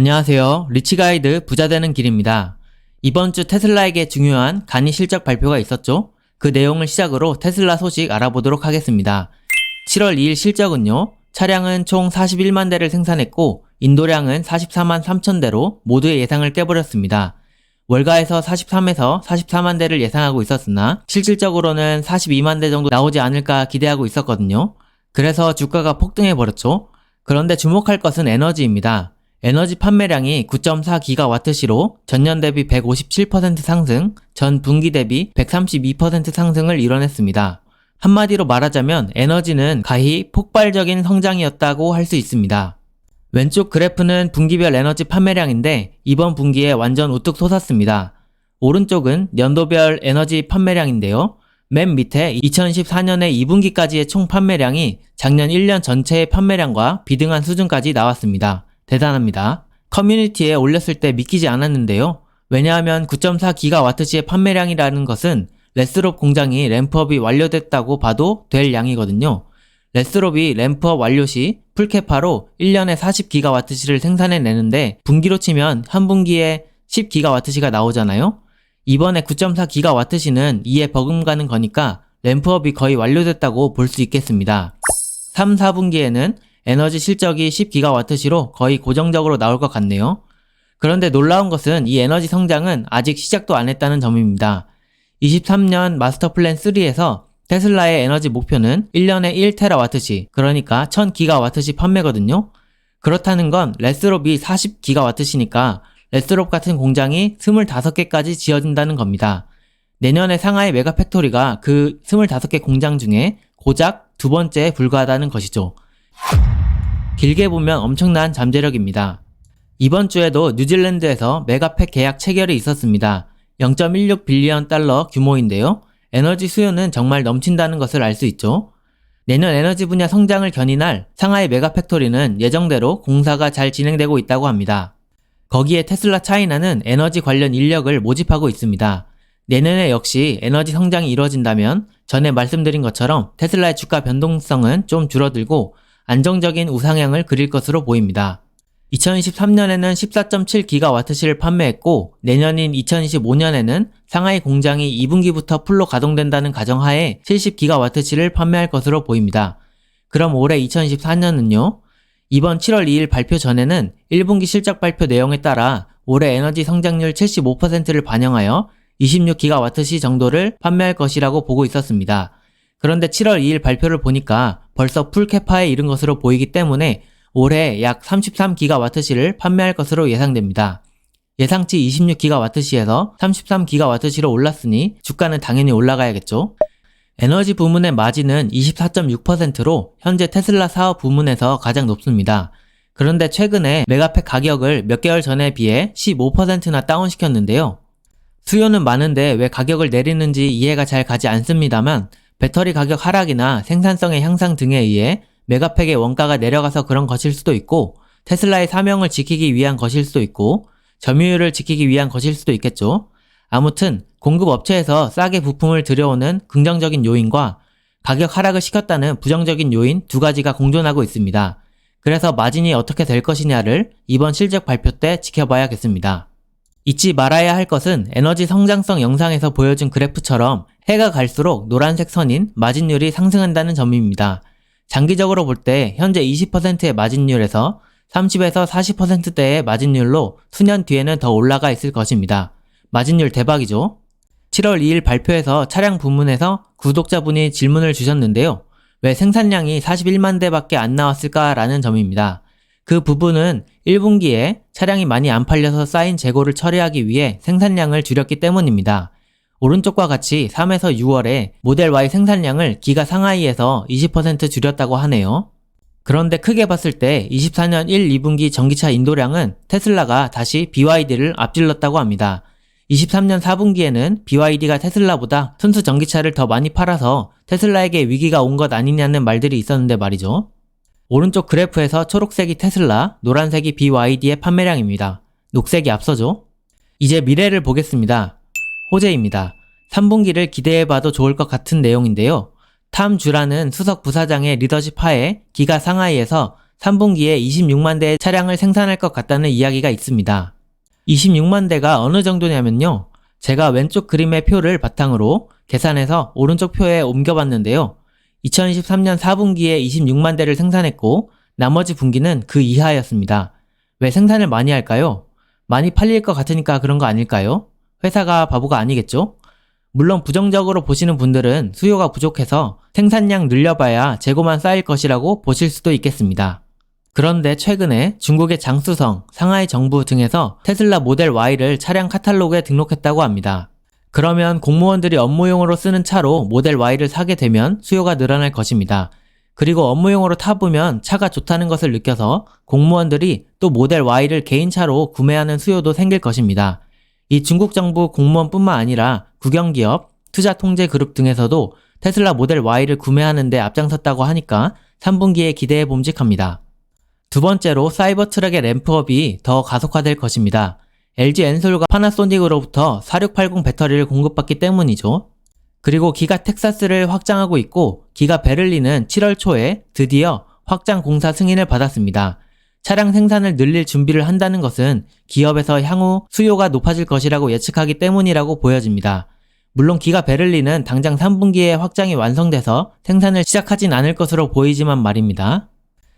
안녕하세요. 리치가이드 부자 되는 길입니다. 이번 주 테슬라에게 중요한 간이 실적 발표가 있었죠? 그 내용을 시작으로 테슬라 소식 알아보도록 하겠습니다. 7월 2일 실적은요. 차량은 총 41만 대를 생산했고 인도량은 44만 3천 대로 모두의 예상을 깨버렸습니다. 월가에서 43에서 44만 대를 예상하고 있었으나 실질적으로는 42만 대 정도 나오지 않을까 기대하고 있었거든요. 그래서 주가가 폭등해버렸죠. 그런데 주목할 것은 에너지입니다. 에너지 판매량이 9.4기가와트시로 전년 대비 157% 상승, 전 분기 대비 132% 상승을 이뤄냈습니다. 한마디로 말하자면 에너지는 가히 폭발적인 성장이었다고 할 수 있습니다. 왼쪽 그래프는 분기별 에너지 판매량인데 이번 분기에 완전 우뚝 솟았습니다. 오른쪽은 연도별 에너지 판매량인데요. 맨 밑에 2014년의 2분기까지의 총 판매량이 작년 1년 전체의 판매량과 비등한 수준까지 나왔습니다. 대단합니다. 커뮤니티에 올렸을 때 믿기지 않았는데요. 왜냐하면 9.4기가와트시의 판매량이라는 것은 레스롭 공장이 램프업이 완료됐다고 봐도 될 양이거든요. 레스롭이 램프업 완료 시 풀캐파로 1년에 40기가와트시를 생산해내는데 분기로 치면 한 분기에 10기가와트시가 나오잖아요. 이번에 9.4기가와트시는 이에 버금가는 거니까 램프업이 거의 완료됐다고 볼 수 있겠습니다. 3, 4분기에는 에너지 실적이 10기가와트시로 거의 고정적으로 나올 것 같네요. 그런데 놀라운 것은 이 에너지 성장은 아직 시작도 안 했다는 점입니다. 23년 마스터 플랜 3에서 테슬라의 에너지 목표는 1년에 1테라와트시, 그러니까 1000기가와트시 판매거든요. 그렇다는 건 레스롭이 40기가와트시니까 레스롭 같은 공장이 25개까지 지어진다는 겁니다. 내년에 상하이 메가팩토리가 그 25개 공장 중에 고작 두 번째에 불과하다는 것이죠. 길게 보면 엄청난 잠재력입니다. 이번 주에도 뉴질랜드에서 메가팩 계약 체결이 있었습니다. 0.16 빌리언 달러 규모인데요. 에너지 수요는 정말 넘친다는 것을 알 수 있죠. 내년 에너지 분야 성장을 견인할 상하이 메가팩토리는 예정대로 공사가 잘 진행되고 있다고 합니다. 거기에 테슬라 차이나는 에너지 관련 인력을 모집하고 있습니다. 내년에 역시 에너지 성장이 이루어진다면 전에 말씀드린 것처럼 테슬라의 주가 변동성은 좀 줄어들고 안정적인 우상향을 그릴 것으로 보입니다. 2023년에는 14.7기가와트시를 판매했고 내년인 2025년에는 상하이 공장이 2분기부터 풀로 가동된다는 가정하에 70기가와트시를 판매할 것으로 보입니다. 그럼 올해 2024년은요? 이번 7월 2일 발표 전에는 1분기 실적 발표 내용에 따라 올해 에너지 성장률 75%를 반영하여 26기가와트시 정도를 판매할 것이라고 보고 있었습니다. 그런데 7월 2일 발표를 보니까 벌써 풀캐파에 이른 것으로 보이기 때문에 올해 약 33기가와트시를 판매할 것으로 예상됩니다. 예상치 26기가와트시에서 33기가와트시로 올랐으니 주가는 당연히 올라가야겠죠. 에너지 부문의 마진은 24.6%로 현재 테슬라 사업 부문에서 가장 높습니다. 그런데 최근에 메가팩 가격을 몇 개월 전에 비해 15%나 다운시켰는데요. 수요는 많은데 왜 가격을 내리는지 이해가 잘 가지 않습니다만 배터리 가격 하락이나 생산성의 향상 등에 의해 메가팩의 원가가 내려가서 그런 것일 수도 있고 테슬라의 사명을 지키기 위한 것일 수도 있고 점유율을 지키기 위한 것일 수도 있겠죠. 아무튼 공급 업체에서 싸게 부품을 들여오는 긍정적인 요인과 가격 하락을 시켰다는 부정적인 요인 두 가지가 공존하고 있습니다. 그래서 마진이 어떻게 될 것이냐를 이번 실적 발표 때 지켜봐야겠습니다. 잊지 말아야 할 것은 에너지 성장성 영상에서 보여준 그래프처럼 해가 갈수록 노란색 선인 마진율이 상승한다는 점입니다. 장기적으로 볼 때 현재 20%의 마진율에서 30에서 40%대의 마진율로 수년 뒤에는 더 올라가 있을 것입니다. 마진율 대박이죠? 7월 2일 발표에서 차량 부문에서 구독자분이 질문을 주셨는데요. 왜 생산량이 41만 대밖에 안 나왔을까라는 점입니다. 그 부분은 1분기에 차량이 많이 안 팔려서 쌓인 재고를 처리하기 위해 생산량을 줄였기 때문입니다. 오른쪽과 같이 3에서 6월에 모델 Y 생산량을 기가 상하이에서 20% 줄였다고 하네요. 그런데 크게 봤을 때 24년 1, 2분기 전기차 인도량은 테슬라가 다시 BYD를 앞질렀다고 합니다. 23년 4분기에는 BYD가 테슬라보다 순수 전기차를 더 많이 팔아서 테슬라에게 위기가 온 것 아니냐는 말들이 있었는데 말이죠. 오른쪽 그래프에서 초록색이 테슬라, 노란색이 BYD의 판매량입니다. 녹색이 앞서죠. 이제 미래를 보겠습니다. 호재입니다. 3분기를 기대해봐도 좋을 것 같은 내용인데요. 탐 주라는 수석 부사장의 리더십 하에 기가 상하이에서 3분기에 26만 대의 차량을 생산할 것 같다는 이야기가 있습니다. 26만 대가 어느 정도냐면요. 제가 왼쪽 그림의 표를 바탕으로 계산해서 오른쪽 표에 옮겨봤는데요. 2023년 4분기에 26만 대를 생산했고 나머지 분기는 그 이하였습니다. 왜 생산을 많이 할까요? 많이 팔릴 것 같으니까 그런 거 아닐까요? 회사가 바보가 아니겠죠? 물론 부정적으로 보시는 분들은 수요가 부족해서 생산량 늘려봐야 재고만 쌓일 것이라고 보실 수도 있겠습니다. 그런데 최근에 중국의 장쑤성, 상하이 정부 등에서 테슬라 모델 Y를 차량 카탈로그에 등록했다고 합니다. 그러면 공무원들이 업무용으로 쓰는 차로 모델 Y를 사게 되면 수요가 늘어날 것입니다. 그리고 업무용으로 타보면 차가 좋다는 것을 느껴서 공무원들이 또 모델 Y를 개인차로 구매하는 수요도 생길 것입니다. 이 중국 정부 공무원뿐만 아니라 국영기업, 투자통제그룹 등에서도 테슬라 모델 Y를 구매하는 데 앞장섰다고 하니까 3분기에 기대해 봄직합니다. 두 번째로 사이버트럭의 램프업이 더 가속화될 것입니다. LG 엔솔과 파나소닉으로부터 4680 배터리를 공급받기 때문이죠. 그리고 기가 텍사스를 확장하고 있고 기가 베를린은 7월 초에 드디어 확장 공사 승인을 받았습니다. 차량 생산을 늘릴 준비를 한다는 것은 기업에서 향후 수요가 높아질 것이라고 예측하기 때문이라고 보여집니다. 물론 기가 베를린은 당장 3분기에 확장이 완성돼서 생산을 시작하진 않을 것으로 보이지만 말입니다.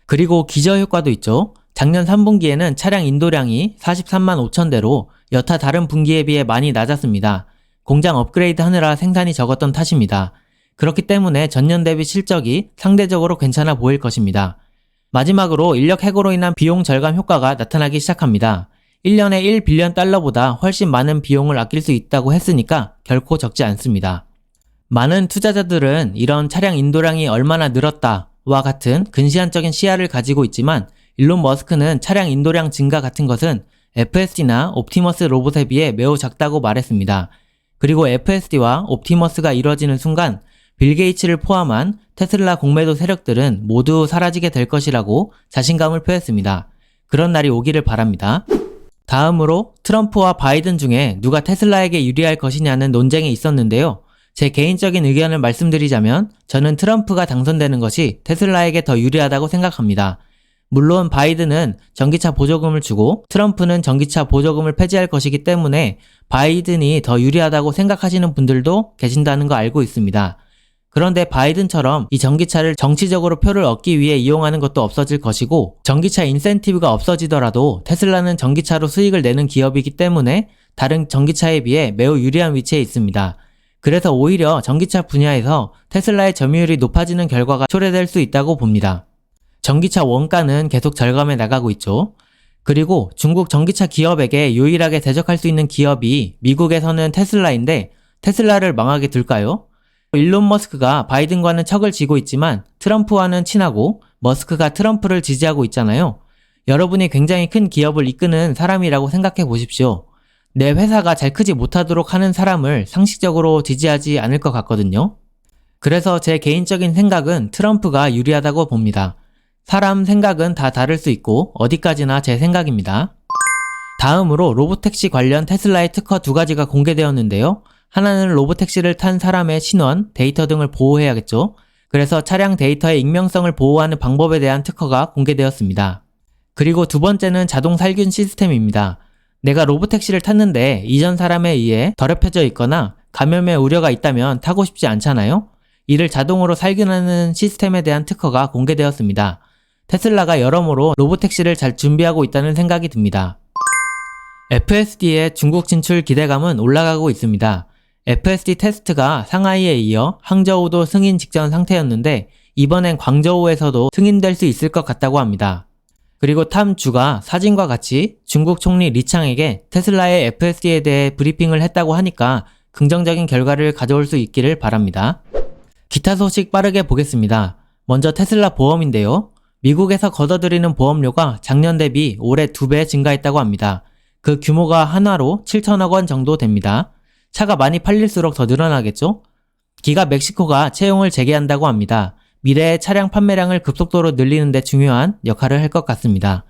그리고 기저효과도 있죠. 작년 3분기에는 차량 인도량이 43만 5천 대로 여타 다른 분기에 비해 많이 낮았습니다. 공장 업그레이드 하느라 생산이 적었던 탓입니다. 그렇기 때문에 전년 대비 실적이 상대적으로 괜찮아 보일 것입니다. 마지막으로 인력 해고로 인한 비용 절감 효과가 나타나기 시작합니다. 1년에 1빌리언 달러보다 훨씬 많은 비용을 아낄 수 있다고 했으니까 결코 적지 않습니다. 많은 투자자들은 이런 차량 인도량이 얼마나 늘었다와 같은 근시안적인 시야를 가지고 있지만 일론 머스크는 차량 인도량 증가 같은 것은 FSD나 옵티머스 로봇에 비해 매우 작다고 말했습니다. 그리고 FSD와 옵티머스가 이뤄지는 순간 빌 게이츠를 포함한 테슬라 공매도 세력들은 모두 사라지게 될 것이라고 자신감을 표했습니다. 그런 날이 오기를 바랍니다. 다음으로 트럼프와 바이든 중에 누가 테슬라에게 유리할 것이냐는 논쟁이 있었는데요. 제 개인적인 의견을 말씀드리자면 저는 트럼프가 당선되는 것이 테슬라에게 더 유리하다고 생각합니다. 물론 바이든은 전기차 보조금을 주고 트럼프는 전기차 보조금을 폐지할 것이기 때문에 바이든이 더 유리하다고 생각하시는 분들도 계신다는 거 알고 있습니다. 그런데 바이든처럼 이 전기차를 정치적으로 표를 얻기 위해 이용하는 것도 없어질 것이고 전기차 인센티브가 없어지더라도 테슬라는 전기차로 수익을 내는 기업이기 때문에 다른 전기차에 비해 매우 유리한 위치에 있습니다. 그래서 오히려 전기차 분야에서 테슬라의 점유율이 높아지는 결과가 초래될 수 있다고 봅니다. 전기차 원가는 계속 절감해 나가고 있죠. 그리고 중국 전기차 기업에게 유일하게 대적할 수 있는 기업이 미국에서는 테슬라인데 테슬라를 망하게 둘까요? 일론 머스크가 바이든과는 척을 지고 있지만 트럼프와는 친하고 머스크가 트럼프를 지지하고 있잖아요. 여러분이 굉장히 큰 기업을 이끄는 사람이라고 생각해 보십시오. 내 회사가 잘 크지 못하도록 하는 사람을 상식적으로 지지하지 않을 것 같거든요. 그래서 제 개인적인 생각은 트럼프가 유리하다고 봅니다. 사람 생각은 다 다를 수 있고 어디까지나 제 생각입니다. 다음으로 로보택시 관련 테슬라의 특허 두 가지가 공개되었는데요. 하나는 로보택시를 탄 사람의 신원, 데이터 등을 보호해야겠죠. 그래서 차량 데이터의 익명성을 보호하는 방법에 대한 특허가 공개되었습니다. 그리고 두 번째는 자동 살균 시스템입니다. 내가 로보택시를 탔는데 이전 사람에 의해 더럽혀져 있거나 감염의 우려가 있다면 타고 싶지 않잖아요? 이를 자동으로 살균하는 시스템에 대한 특허가 공개되었습니다. 테슬라가 여러모로 로보택시를 잘 준비하고 있다는 생각이 듭니다. FSD의 중국 진출 기대감은 올라가고 있습니다. FSD 테스트가 상하이에 이어 항저우도 승인 직전 상태였는데 이번엔 광저우에서도 승인될 수 있을 것 같다고 합니다. 그리고 탐주가 사진과 같이 중국 총리 리창에게 테슬라의 FSD에 대해 브리핑을 했다고 하니까 긍정적인 결과를 가져올 수 있기를 바랍니다. 기타 소식 빠르게 보겠습니다. 먼저 테슬라 보험인데요. 미국에서 걷어들이는 보험료가 작년 대비 올해 2배 증가했다고 합니다. 그 규모가 한화로 7천억 원 정도 됩니다. 차가 많이 팔릴수록 더 늘어나겠죠? 기가 멕시코가 채용을 재개한다고 합니다. 미래의 차량 판매량을 급속도로 늘리는 데 중요한 역할을 할 것 같습니다.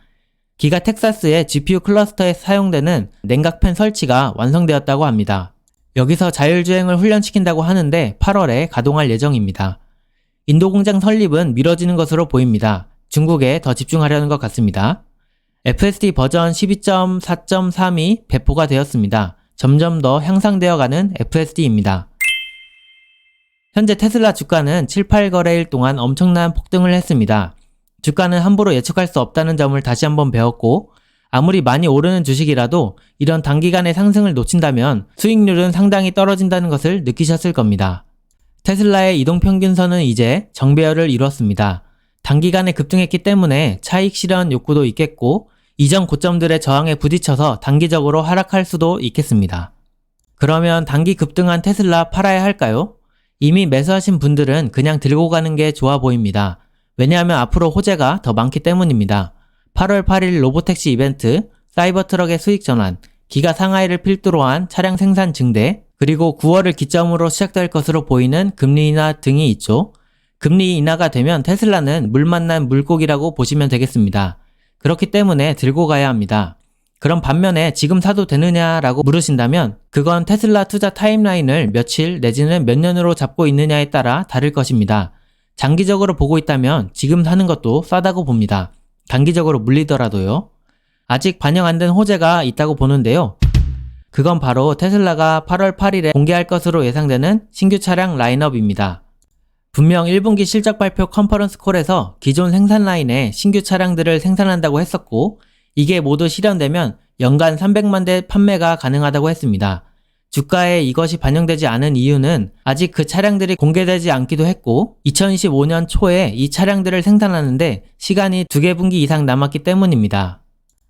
기가 텍사스의 GPU 클러스터에 사용되는 냉각팬 설치가 완성되었다고 합니다. 여기서 자율주행을 훈련시킨다고 하는데 8월에 가동할 예정입니다. 인도 공장 설립은 미뤄지는 것으로 보입니다. 중국에 더 집중하려는 것 같습니다. FSD 버전 12.4.3이 배포가 되었습니다. 점점 더 향상되어가는 FSD입니다. 현재 테슬라 주가는 7, 8거래일 동안 엄청난 폭등을 했습니다. 주가는 함부로 예측할 수 없다는 점을 다시 한번 배웠고, 아무리 많이 오르는 주식이라도 이런 단기간의 상승을 놓친다면 수익률은 상당히 떨어진다는 것을 느끼셨을 겁니다. 테슬라의 이동평균선은 이제 정배열을 이뤘습니다. 단기간에 급등했기 때문에 차익 실현 욕구도 있겠고, 이전 고점들의 저항에 부딪혀서 단기적으로 하락할 수도 있겠습니다. 그러면 단기 급등한 테슬라 팔아야 할까요? 이미 매수하신 분들은 그냥 들고 가는 게 좋아 보입니다. 왜냐하면 앞으로 호재가 더 많기 때문입니다. 8월 8일 로보택시 이벤트, 사이버트럭의 수익 전환, 기가 상하이를 필두로 한 차량 생산 증대, 그리고 9월을 기점으로 시작될 것으로 보이는 금리 인하 등이 있죠. 금리 인하가 되면 테슬라는 물 만난 물고기라고 보시면 되겠습니다. 그렇기 때문에 들고 가야 합니다. 그럼 반면에 지금 사도 되느냐라고 물으신다면 그건 테슬라 투자 타임라인을 며칠 내지는 몇 년으로 잡고 있느냐에 따라 다를 것입니다. 장기적으로 보고 있다면 지금 사는 것도 싸다고 봅니다. 단기적으로 물리더라도요. 아직 반영 안 된 호재가 있다고 보는데요. 그건 바로 테슬라가 8월 8일에 공개할 것으로 예상되는 신규 차량 라인업입니다. 분명 1분기 실적 발표 컨퍼런스 콜에서 기존 생산 라인에 신규 차량들을 생산한다고 했었고, 이게 모두 실현되면 연간 300만 대 판매가 가능하다고 했습니다. 주가에 이것이 반영되지 않은 이유는 아직 그 차량들이 공개되지 않기도 했고 2025년 초에 이 차량들을 생산하는데 시간이 2개 분기 이상 남았기 때문입니다.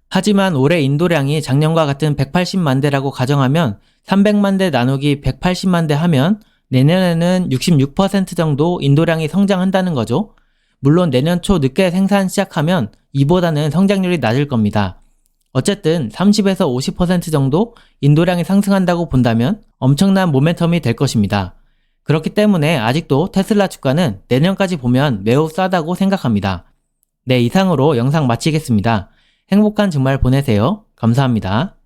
하지만 올해 인도량이 작년과 같은 180만 대라고 가정하면 300만 대 나누기 180만 대 하면 내년에는 66% 정도 인도량이 성장한다는 거죠. 물론 내년 초 늦게 생산 시작하면 이보다는 성장률이 낮을 겁니다. 어쨌든 30에서 50% 정도 인도량이 상승한다고 본다면 엄청난 모멘텀이 될 것입니다. 그렇기 때문에 아직도 테슬라 주가는 내년까지 보면 매우 싸다고 생각합니다. 네, 이상으로 영상 마치겠습니다. 행복한 주말 보내세요. 감사합니다.